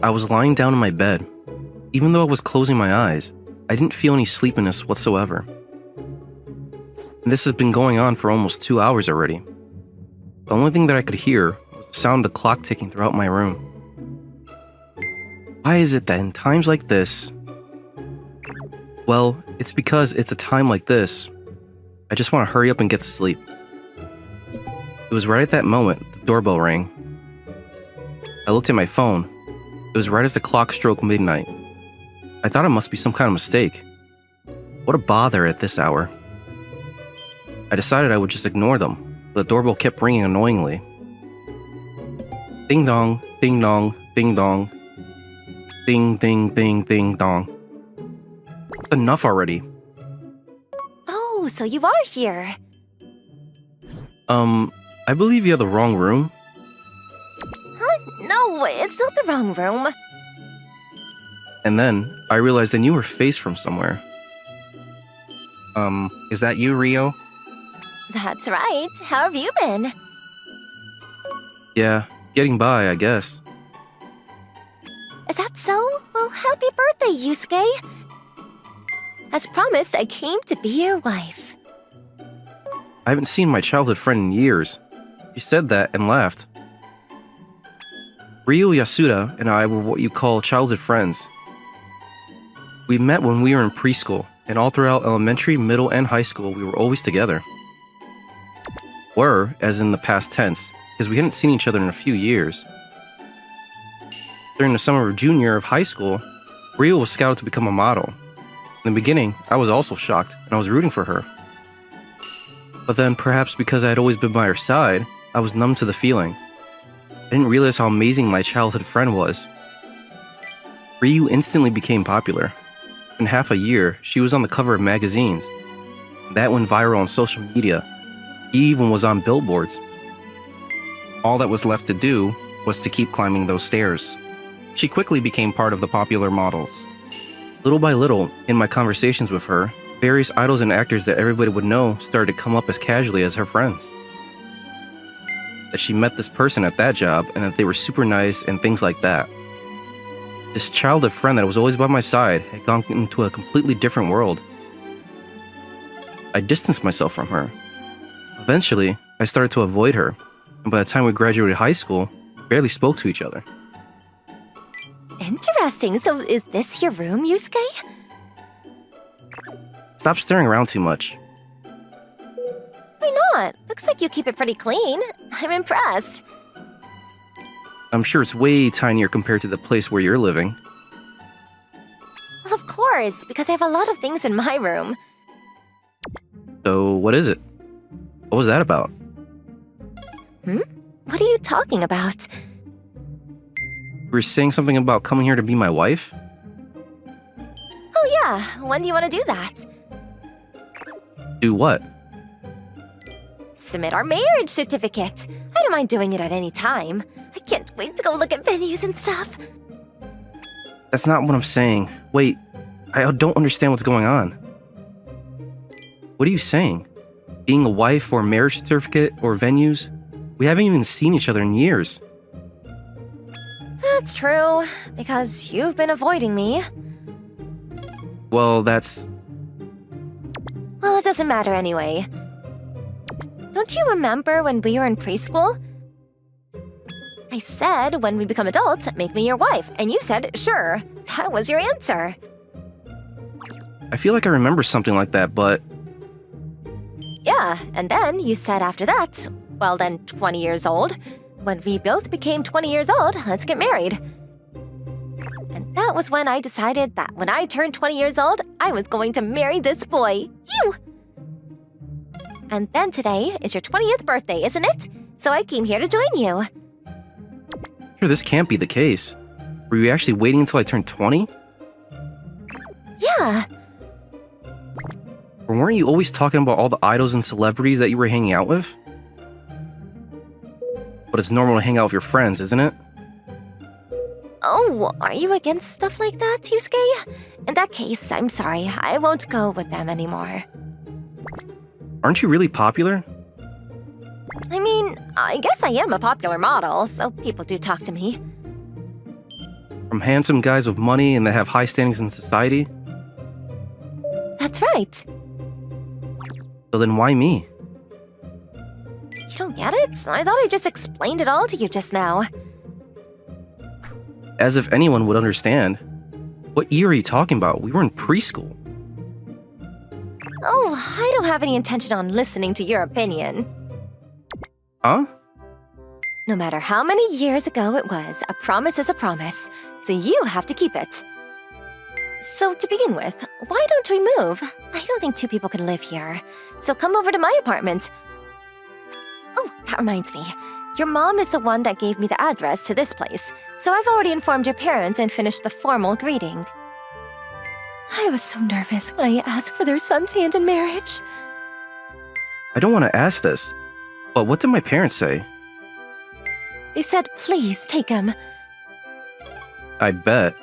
I was lying down in my bed. Even though I was closing my eyes, I didn't feel any sleepiness whatsoever. And this has been going on for almost 2 hours already. The only thing that I could hear was the sound of the clock ticking throughout my room. Why is it that in times like this... Well, it's because it's a time like this. I just want to hurry up and get to sleep. It was right at that moment the doorbell rang. I looked at my phone. It was right as the clock struck midnight. I thought it must be some kind of mistake. What a bother at this hour. I decided I would just ignore them, but the doorbell kept ringing annoyingly. Ding dong, ding dong, ding dong. Ding ding ding ding dong. That's enough already. Oh, so you are here. I believe you have the wrong room. Huh? No, it's not the wrong room. And then, I realized I knew her face from somewhere. Is that you, Rio? That's right. How have you been? Yeah, getting by, I guess. Is that so? Well, happy birthday, Yusuke. As promised, I came to be your wife. I haven't seen my childhood friend in years. She said that and laughed. Ryo Yasuda and I were what you call childhood friends. We met when we were in preschool, and all throughout elementary, middle, and high school we were always together. Were, as in the past tense, because we hadn't seen each other in a few years. During the summer of junior year of high school, Ryo was scouted to become a model. In the beginning, I was also shocked, and I was rooting for her. But then, perhaps because I had always been by her side, I was numb to the feeling. I didn't realize how amazing my childhood friend was. Ryu instantly became popular. In half a year, she was on the cover of magazines. That went viral on social media. He even was on billboards. All that was left to do was to keep climbing those stairs. She quickly became part of the popular models. Little by little, in my conversations with her, various idols and actors that everybody would know started to come up as casually as her friends. That she met this person at that job and that they were super nice and things like that. This childhood friend that was always by my side had gone into a completely different world. I distanced myself from her. Eventually, I started to avoid her, and by the time we graduated high school, we barely spoke to each other. Interesting. So is this your room, Yusuke? Stop staring around too much. Why not? Looks like you keep it pretty clean. I'm impressed. I'm sure it's way tinier compared to the place where you're living. Well, of course, because I have a lot of things in my room. So, what is it? What was that about? What are you talking about? You were saying something about coming here to be my wife? Oh yeah, when do you want to do that? Do what? Submit our marriage certificate. I don't mind doing it at any time. I can't wait to go look at venues and stuff. That's not what I'm saying. Wait, I don't understand what's going on. What are you saying? Being a wife or a marriage certificate or venues? We haven't even seen each other in years. That's true, because you've been avoiding me. Well, that's... Well, it doesn't matter anyway. Don't you remember when we were in preschool? I said, when we become adults, make me your wife, and you said, sure. That was your answer. I feel like I remember something like that, but... Yeah, and then you said after that, well then, 20 years old. When we both became 20 years old, let's get married. And that was when I decided that when I turned 20 years old, I was going to marry this boy, you! And then today is your 20th birthday, isn't it? So I came here to join you. Sure, this can't be the case. Were you actually waiting until I turned 20? Yeah. Or weren't you always talking about all the idols and celebrities that you were hanging out with? But it's normal to hang out with your friends, isn't it? Oh, are you against stuff like that, Yusuke? In that case, I'm sorry. I won't go with them anymore. Aren't you really popular? I mean, I guess I am a popular model, so people do talk to me. From handsome guys with money and that have high standings in society? That's right. So then why me? You don't get it? I thought I just explained it all to you just now. As if anyone would understand. What year are you talking about? We were in preschool. Oh, I don't have any intention on listening to your opinion. Huh? No matter how many years ago it was, a promise is a promise, so you have to keep it. So to begin with, why don't we move? I don't think two people can live here, so come over to my apartment. Oh, that reminds me. Your mom is the one that gave me the address to this place, so I've already informed your parents and finished the formal greeting. I was so nervous when I asked for their son's hand in marriage. I don't want to ask this, but what did my parents say? They said, please take him. I bet.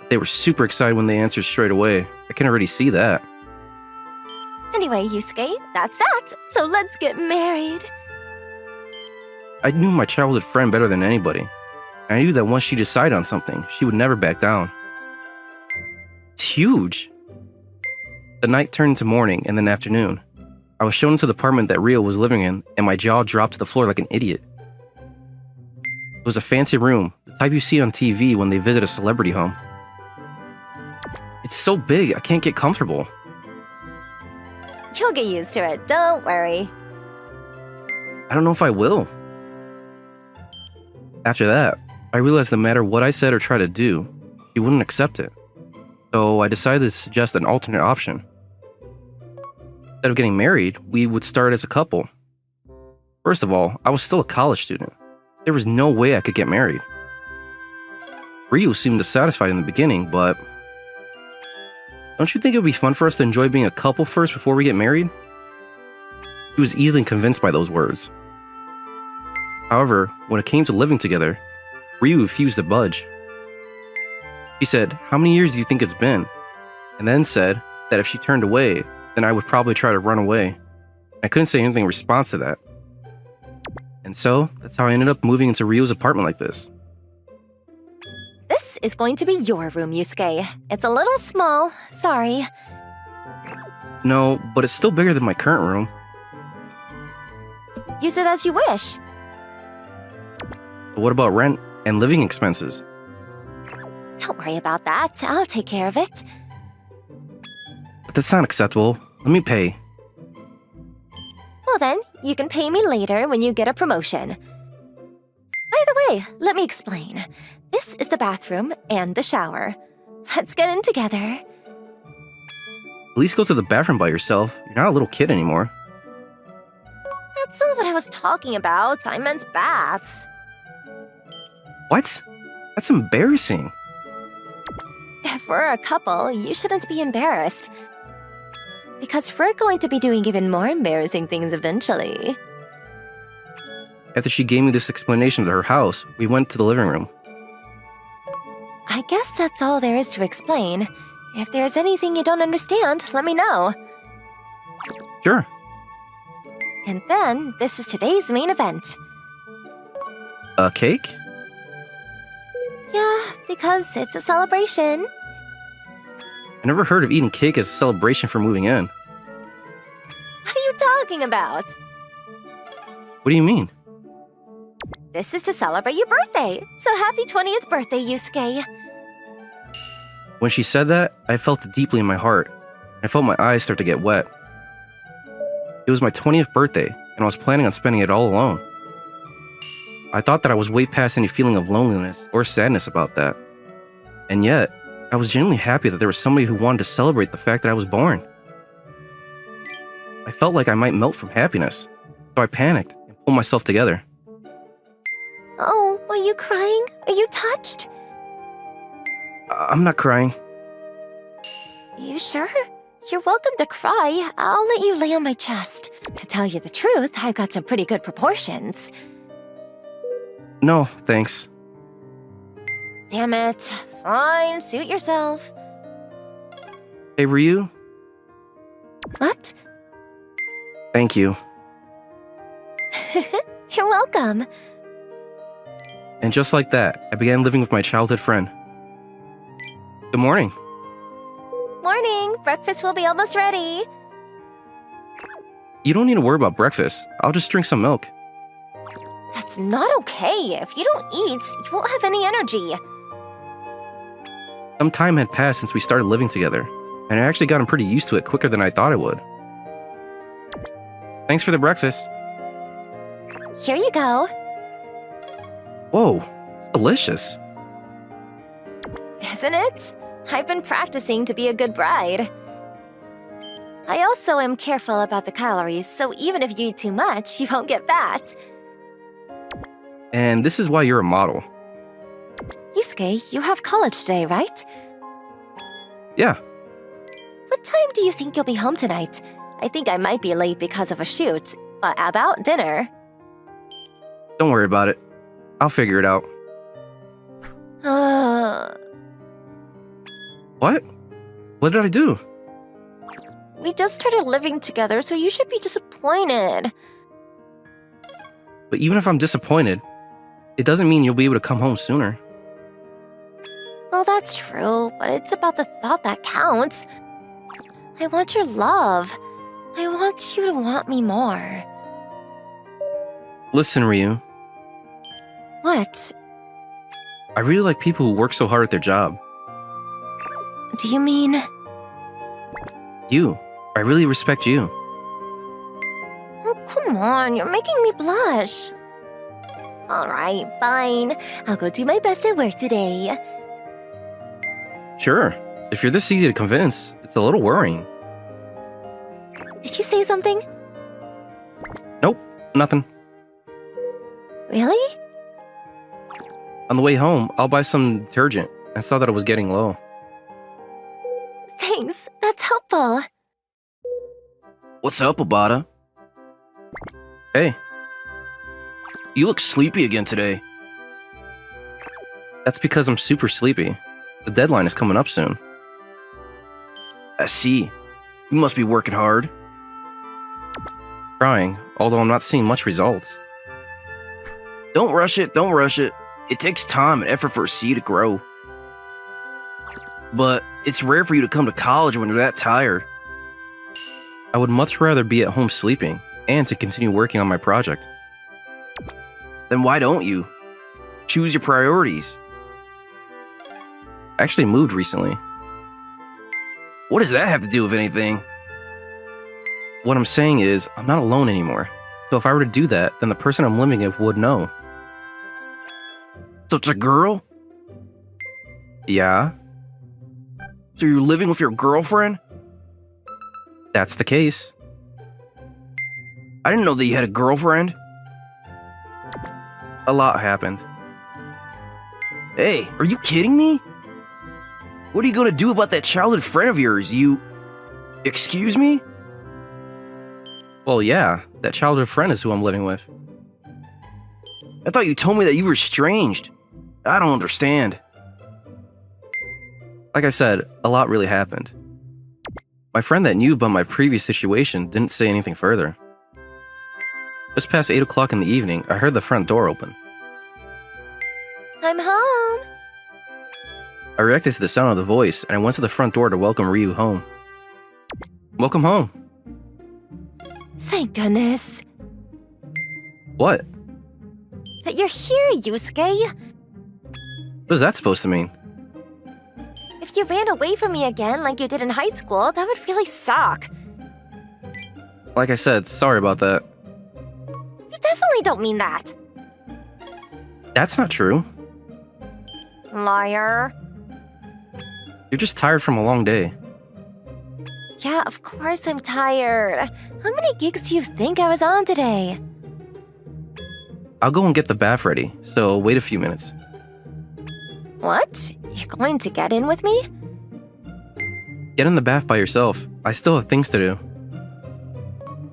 They were super excited when they answered straight away. I can already see that. Anyway, Yusuke, that's that, so let's get married. I knew my childhood friend better than anybody. I knew that once she decided on something, she would never back down. It's huge. The night turned into morning and then afternoon. I was shown into the apartment that Rio was living in, and my jaw dropped to the floor like an idiot. It was a fancy room, the type you see on TV when they visit a celebrity home. It's so big, I can't get comfortable. You'll get used to it, don't worry. I don't know if I will. After that, I realized no matter what I said or tried to do, she wouldn't accept it. So I decided to suggest an alternate option. Instead of getting married, we would start as a couple. First of all, I was still a college student. There was no way I could get married. Ryu seemed dissatisfied in the beginning, but... Don't you think it would be fun for us to enjoy being a couple first before we get married? He was easily convinced by those words. However, when it came to living together, Ryu refused to budge. She said, "How many years do you think it's been?" And then said that if she turned away, then I would probably try to run away. I couldn't say anything in response to that. And so, that's how I ended up moving into Ryu's apartment like this. This is going to be your room, Yusuke. It's a little small, sorry. No, but it's still bigger than my current room. Use it as you wish. But what about rent and living expenses? Don't worry about that. I'll take care of it. But that's not acceptable. Let me pay. Well then, you can pay me later when you get a promotion. By the way, let me explain. This is the bathroom and the shower. Let's get in together. At least go to the bathroom by yourself. You're not a little kid anymore. That's not what I was talking about. I meant baths. What? That's embarrassing. If we're a couple, you shouldn't be embarrassed. Because we're going to be doing even more embarrassing things eventually. After she gave me this explanation to her house, we went to the living room. I guess that's all there is to explain. If there's anything you don't understand, let me know. Sure. And then, this is today's main event. A cake? Yeah, because it's a celebration. I never heard of eating cake as a celebration for moving in. What are you talking about? What do you mean? This is to celebrate your birthday. So happy 20th birthday, Yusuke. When she said that, I felt it deeply in my heart. I felt my eyes start to get wet. It was my 20th birthday, and I was planning on spending it all alone. I thought that I was way past any feeling of loneliness or sadness about that. And yet, I was genuinely happy that there was somebody who wanted to celebrate the fact that I was born. I felt like I might melt from happiness, so I panicked and pulled myself together. Oh, are you crying? Are you touched? I'm not crying. You sure? You're welcome to cry. I'll let you lay on my chest. To tell you the truth, I've got some pretty good proportions. No, thanks. Damn it. Fine, suit yourself. Hey, Ryu? What? Thank you. You're welcome. And just like that, I began living with my childhood friend. Good morning. Morning! Breakfast will be almost ready. You don't need to worry about breakfast. I'll just drink some milk. That's not okay. If you don't eat, you won't have any energy. Some time had passed since we started living together, and I actually gotten pretty used to it quicker than I thought I would. Thanks for the breakfast. Here you go. Whoa, it's delicious. Isn't it? I've been practicing to be a good bride. I also am careful about the calories, so even if you eat too much, you won't get fat. And this is why you're a model. Yusuke, you have college today, right? Yeah, What time do you think you'll be home tonight? I think I might be late because of a shoot, but about dinner? don't worry about it. I'll figure it out. What? What did I do? We just started living together, so you should be disappointed. But even if I'm disappointed, it doesn't mean you'll be able to come home sooner. Well, that's true, but it's about the thought that counts. I want your love. I want you to want me more. Listen, Ryu, What? I really like people who work so hard at their job. Do you mean? You. I really respect you. Oh, come on, you're making me blush. Alright, fine. I'll go do my best at work today. Sure. If you're this easy to convince, it's a little worrying. Did you say something? Nope, nothing. Really? On the way home, I'll buy some detergent. I saw that it was getting low. Thanks, that's helpful. What's up, Obata? Hey. You look sleepy again today. That's because I'm super sleepy. The deadline is coming up soon. I see. You must be working hard. Trying, although I'm not seeing much results. Don't rush it, don't rush it. It takes time and effort for a seed to grow. But it's rare for you to come to college when you're that tired. I would much rather be at home sleeping and to continue working on my project. Then why don't you? Choose your priorities. I actually moved recently. What does that have to do with anything? What I'm saying is, I'm not alone anymore. So if I were to do that, then the person I'm living with would know. So it's a girl? Yeah. So you're living with your girlfriend? That's the case. I didn't know that you had a girlfriend. A lot happened. Hey, are you kidding me? What are you gonna do about that childhood friend of yours? Excuse me? Well, yeah, that childhood friend is who I'm living with. I thought you told me that you were estranged. I don't understand. Like I said, a lot really happened. My friend that knew about my previous situation didn't say anything further. Just past 8 o'clock in the evening, I heard the front door open. I'm home. I reacted to the sound of the voice, and I went to the front door to welcome Ryu home. Welcome home. Thank goodness. What? That you're here, Yusuke. What is that supposed to mean? If you ran away from me again like you did in high school, that would really suck. Like I said, sorry about that. You definitely don't mean that. That's not true. Liar. You're just tired from a long day. Yeah, of course I'm tired. How many gigs do you think I was on today? I'll go and get the bath ready, so wait a few minutes. What? You're going to get in with me? Get in the bath by yourself. I still have things to do.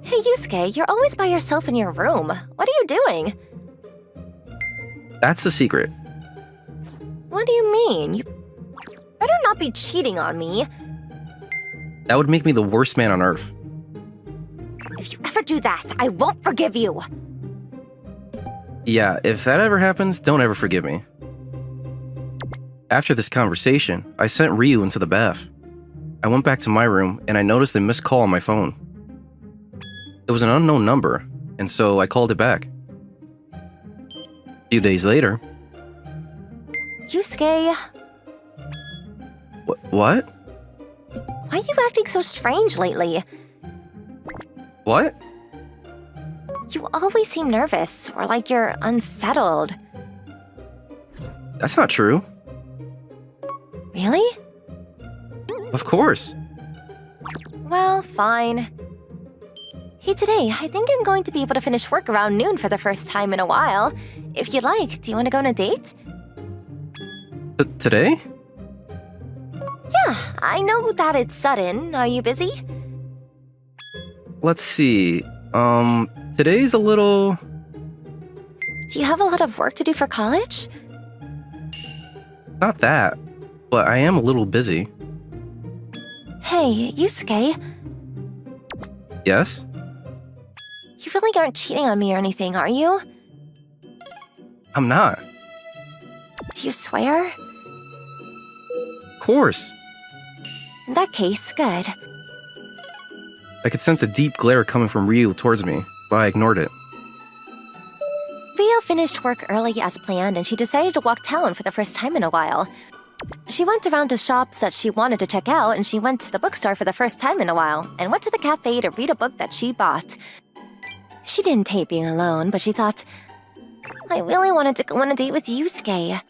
Hey, Yusuke, you're always by yourself in your room. What are you doing? That's a secret. What do you mean? You better not be cheating on me. That would make me the worst man on earth. If you ever do that, I won't forgive you. Yeah, if that ever happens, don't ever forgive me. After this conversation, I sent Ryu into the bath. I went back to my room and I noticed a missed call on my phone. It was an unknown number, and so I called it back. A few days later... Yusuke, What? why are you acting so strange lately? What? You always seem nervous or like you're unsettled. That's not true. Really? Of course. Well, fine. Hey, today, I think I'm going to be able to finish work around noon for the first time in a while. If you'd like, do you want to go on a date? Today? Yeah, I know that it's sudden. Are you busy? Let's see. Today's a little... Do you have a lot of work to do for college? Not that, but I am a little busy. Hey, Yusuke, Yes? you really aren't cheating on me or anything, are you? I'm not. Do you swear? Of course. In that case, good. I could sense a deep glare coming from Ryu towards me, but I ignored it. Rio finished work early as planned, and she decided to walk town for the first time in a while. She went around to shops that she wanted to check out, and she went to the bookstore for the first time in a while, and went to the cafe to read a book that she bought. She didn't hate being alone, but she thought, I really wanted to go on a date with Yusuke.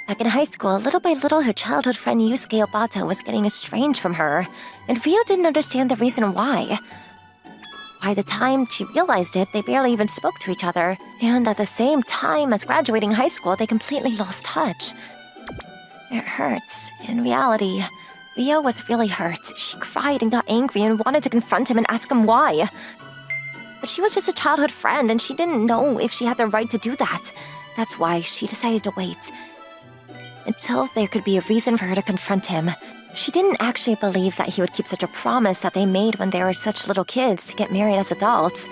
Back in high school, little by little, her childhood friend Yusuke Obata was getting estranged from her, and Rio didn't understand the reason why. By the time she realized it, they barely even spoke to each other, and at the same time as graduating high school, they completely lost touch. It hurts. In reality, Rio was really hurt. She cried and got angry and wanted to confront him and ask him why. But she was just a childhood friend, and she didn't know if she had the right to do that. That's why she decided to wait. Until there could be a reason for her to confront him. She didn't actually believe that he would keep such a promise that they made when they were such little kids to get married as adults.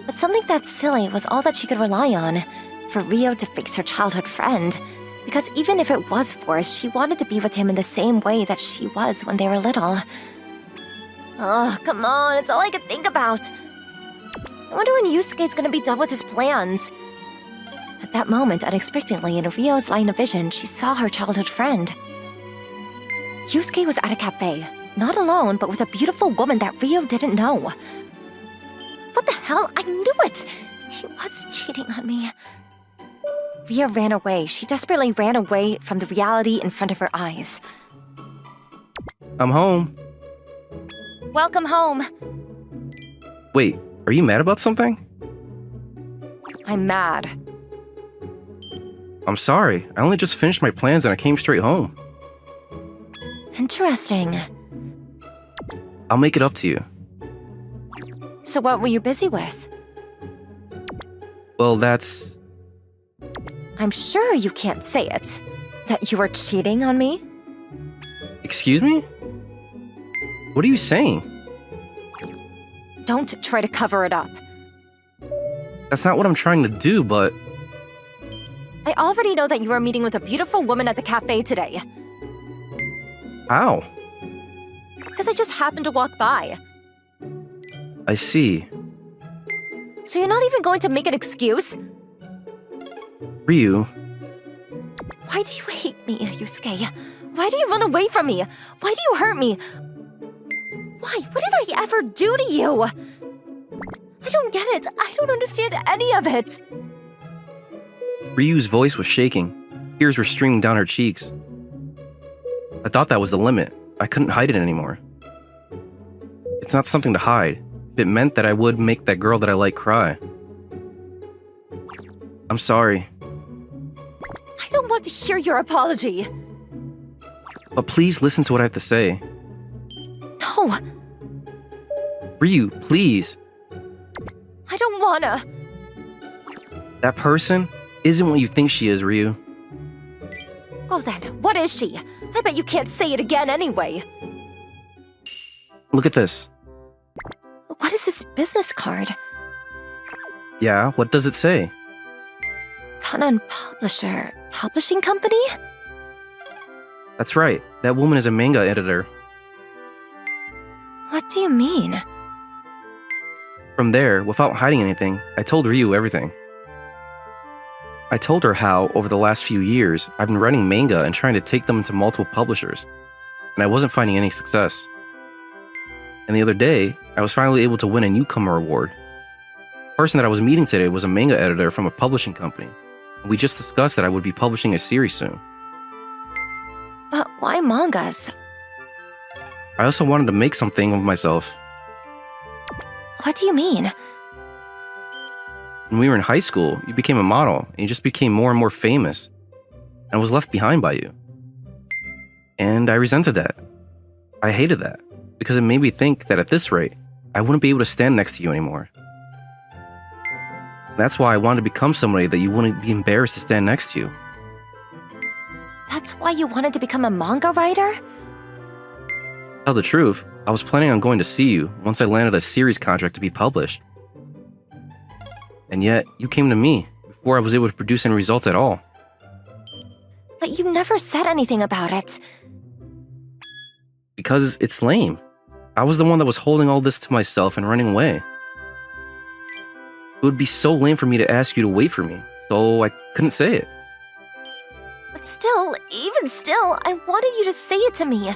But something that silly was all that she could rely on, for Rio to fix her childhood friend. Because even if it was forced, she wanted to be with him in the same way that she was when they were little. Oh, come on, it's all I could think about. I wonder when Yusuke's gonna be done with his plans. At that moment, unexpectedly, in Rio's line of vision, she saw her childhood friend. Yusuke was at a cafe, not alone, but with a beautiful woman that Rio didn't know. What the hell? I knew it! He was cheating on me. Rio ran away. She desperately ran away from the reality in front of her eyes. I'm home. Welcome home. Wait, are you mad about something? I'm mad. I'm sorry. I only just finished my plans and I came straight home. Interesting. I'll make it up to you. So what were you busy with? Well, that's... I'm sure you can't say it. That you were cheating on me? Excuse me? What are you saying? Don't try to cover it up. That's not what I'm trying to do, but... I already know that you are meeting with a beautiful woman at the cafe today. How? Because I just happened to walk by. I see. So you're not even going to make an excuse? Ryu, Why do you hate me, Yusuke? Why do you run away from me? Why do you hurt me? Why? What did I ever do to you? I don't get it. I don't understand any of it. Ryu's voice was shaking. Tears were streaming down her cheeks. I thought that was the limit. I couldn't hide it anymore. It's not something to hide. If it meant that I would make that girl that I like cry. I'm sorry. I don't want to hear your apology. But please listen to what I have to say. No, Ryu, please. I don't wanna. That person isn't what you think she is, Ryu. Oh then, what is she? I bet you can't say it again anyway. Look at this. What is this business card? Yeah, what does it say? Kanan Publisher. Publishing company? That's right, that woman is a manga editor. What do you mean? From there, without hiding anything, I told Ryu everything. I told her how, over the last few years, I've been writing manga and trying to take them to multiple publishers, and I wasn't finding any success. And the other day, I was finally able to win a newcomer award. The person that I was meeting today was a manga editor from a publishing company, and we just discussed that I would be publishing a series soon. But why mangas? I also wanted to make something of myself. What do you mean? When we were in high school, you became a model, and you just became more and more famous, and I was left behind by you. And I resented that. I hated that, because it made me think that at this rate, I wouldn't be able to stand next to you anymore. That's why I wanted to become somebody that you wouldn't be embarrassed to stand next to you. That's why you wanted to become a manga writer? To tell the truth, I was planning on going to see you once I landed a series contract to be published. And yet, you came to me before I was able to produce any results at all. But you never said anything about it. Because it's lame. I was the one that was holding all this to myself and running away. It would be so lame for me to ask you to wait for me, so I couldn't say it. But still, even still, I wanted you to say it to me.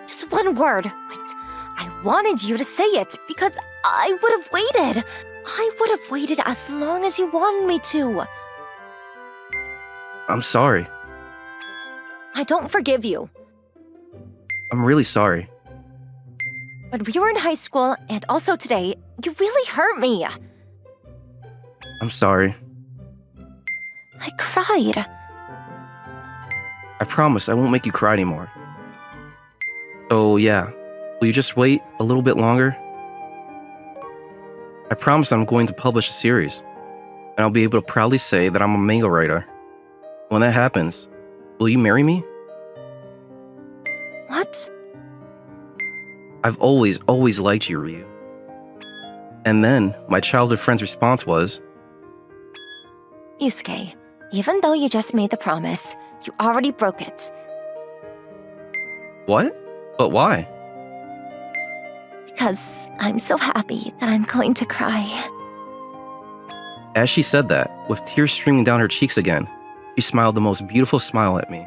Just one word. Wait, I wanted you to say it because I would have waited. I would have waited as long as you wanted me to. I'm sorry. I don't forgive you. I'm really sorry. When we were in high school, and also today, you really hurt me. I'm sorry. I cried. I promise I won't make you cry anymore. So yeah, will you just wait a little bit longer? I promise I'm going to publish a series, and I'll be able to proudly say that I'm a manga writer. When that happens, will you marry me? What? I've always liked you, Ryu. And then, my childhood friend's response was, Yusuke, even though you just made the promise, you already broke it. what? But why? Because I'm so happy that I'm going to cry. As she said that, with tears streaming down her cheeks again, she smiled the most beautiful smile at me.